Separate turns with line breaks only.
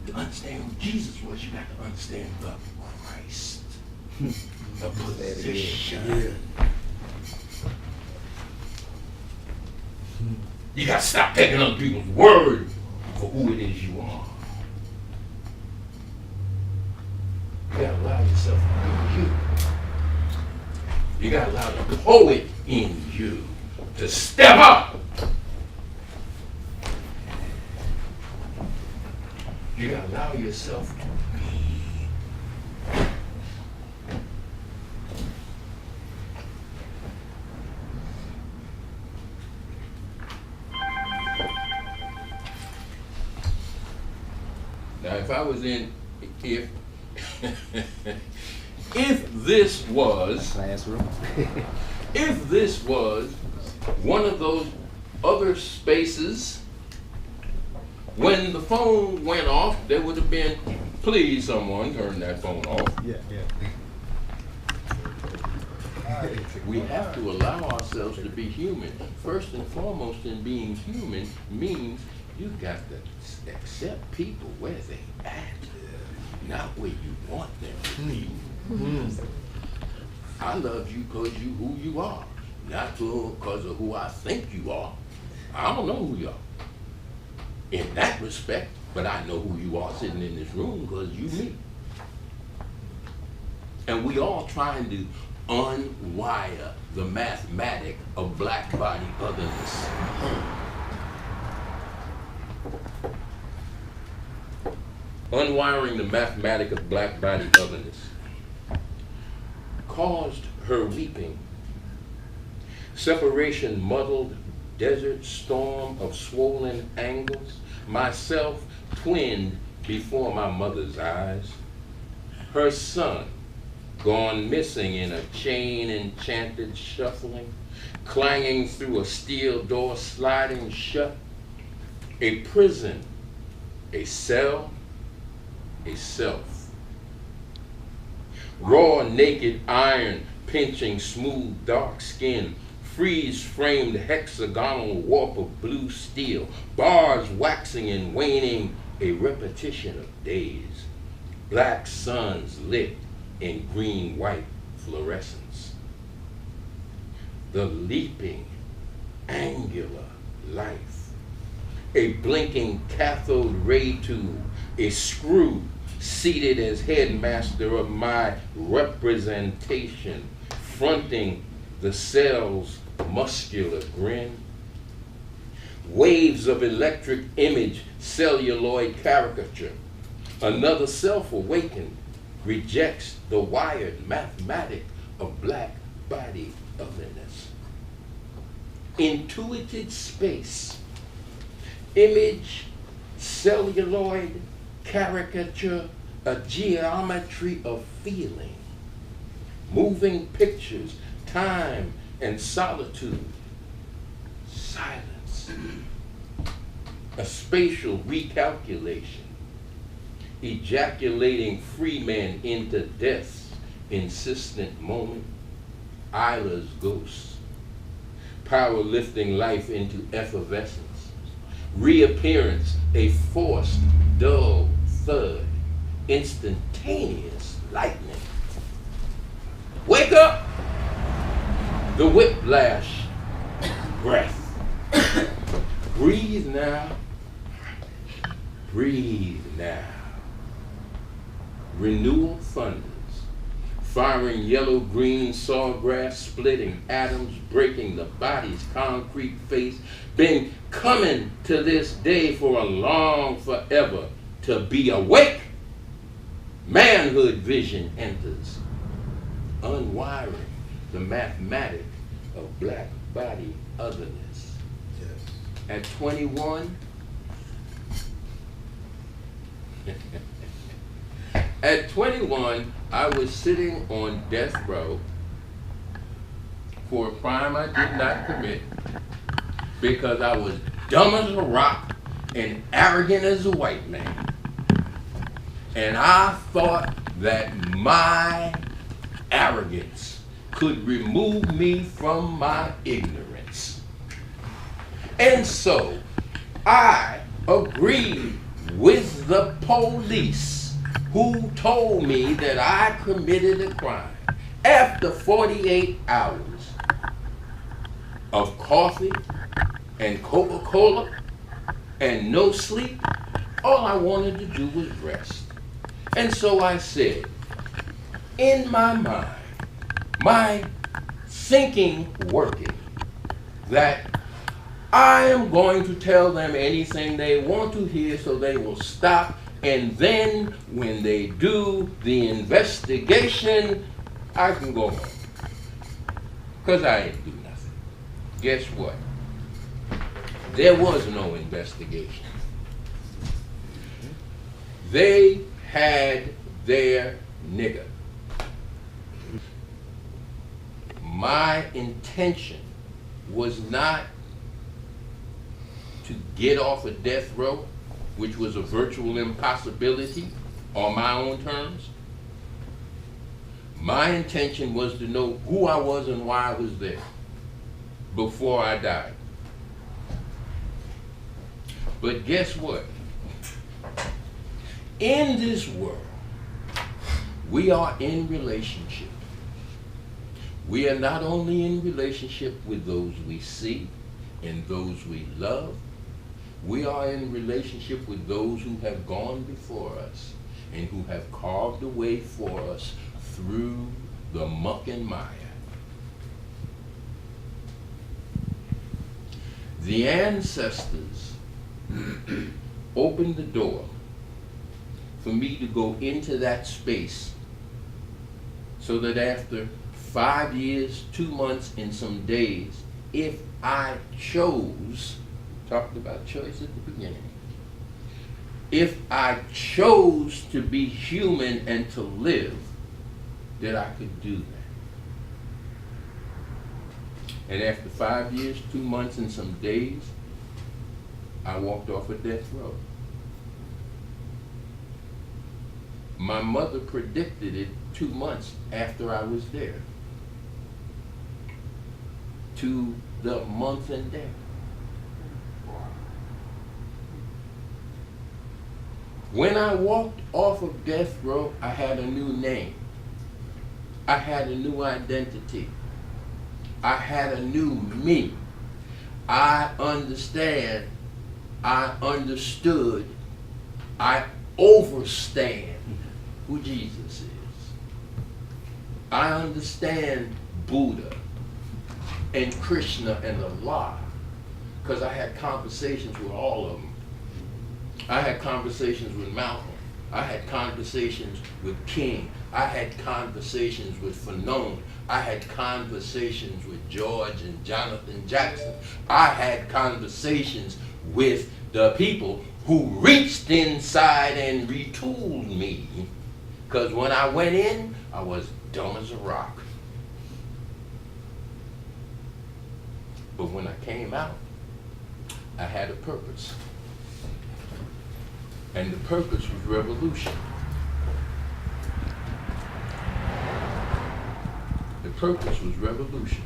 To understand who Jesus was, you got to understand the Christ, the position. You got to stop taking other people's word for who it is you are. You got to allow yourself to be you. You got to allow the poet in you to step up. You got to allow yourself to be. Now, if I was in, if this was
classroom,
if this was one of those other spaces, when the phone went off, there would have been, please someone turn that phone off.
Yeah.
We have to allow ourselves to be human. First and foremost, in being human means you got to accept people where they at, not where you want them to be. I love you because you who you are, not because of who I think you are. I don't know who you are in that respect, but I know who you are sitting in this room because you me. And we all trying to unwire the mathematic of Blackbody otherness. Unwiring the mathematic of Blackbody otherness caused her weeping. Separation muddled desert storm of swollen angles, myself twinned before my mother's eyes. Her son, gone missing in a chain-enchanted shuffling, clanging through a steel door sliding shut, a prison, a cell, a self. Raw, naked iron pinching smooth, dark skin, freeze-framed hexagonal warp of blue steel, bars waxing and waning, a repetition of days, black suns lit in green-white fluorescence. The leaping, angular life, a blinking cathode ray tube, a screw seated as headmaster of my representation, fronting the cell's muscular grin. Waves of electric image, celluloid caricature. Another self awakened, rejects the wired mathematic of Blackbody otherness. Intuited space, image, celluloid, caricature, a geometry of feeling, moving pictures, time and solitude, silence, a spatial recalculation, ejaculating free men into death's insistent moment, Isla's ghosts, power lifting life into effervescence, reappearance, a forced, dull thud, instantaneous lightning. Wake up! The whiplash breath. Breathe now. Breathe now. Renewal thunders, firing yellow-green sawgrass, splitting atoms, breaking the body's concrete face, been coming to this day for a long forever. To be awake, manhood vision enters, unwiring the mathematic of Blackbody otherness. Yes. At 21, at 21, I was sitting on death row for a crime I did not commit because I was dumb as a rock and arrogant as a white man. And I thought that my arrogance could remove me from my ignorance. And so I agreed with the police who told me that I committed a crime. After 48 hours of coffee and Coca-Cola and no sleep, all I wanted to do was rest. And so I said, in my mind, my thinking working, that I am going to tell them anything they want to hear so they will stop, and then when they do the investigation, I can go home. Because I ain't do nothing. Guess what? There was no investigation. They had their nigger. My intention was not to get off of death row, which was a virtual impossibility on my own terms. My intention was to know who I was and why I was there before I died. But guess what? In this world, we are in relationship. We are not only in relationship with those we see and those we love, we are in relationship with those who have gone before us and who have carved a way for us through the muck and mire. The ancestors opened the door for me to go into that space so that after 5 years, 2 months, and some days, if I chose, talked about choice at the beginning, if I chose to be human and to live, that I could do that. And after 5 years, 2 months, and some days, I walked off of death row. My mother predicted it 2 months after I was there. To the month and day. When I walked off of death row, I had a new name. I had a new identity. I had a new me. I understand. I understood. I overstand who Jesus is. I understand Buddha and Krishna and Allah, because I had conversations with all of them. I had conversations with Malcolm. I had conversations with King. I had conversations with Fanon. I had conversations with George and Jonathan Jackson. I had conversations with the people who reached inside and retooled me, because when I went in, I was dumb as a rock. But when I came out, I had a purpose. And the purpose was revolution. The purpose was revolution.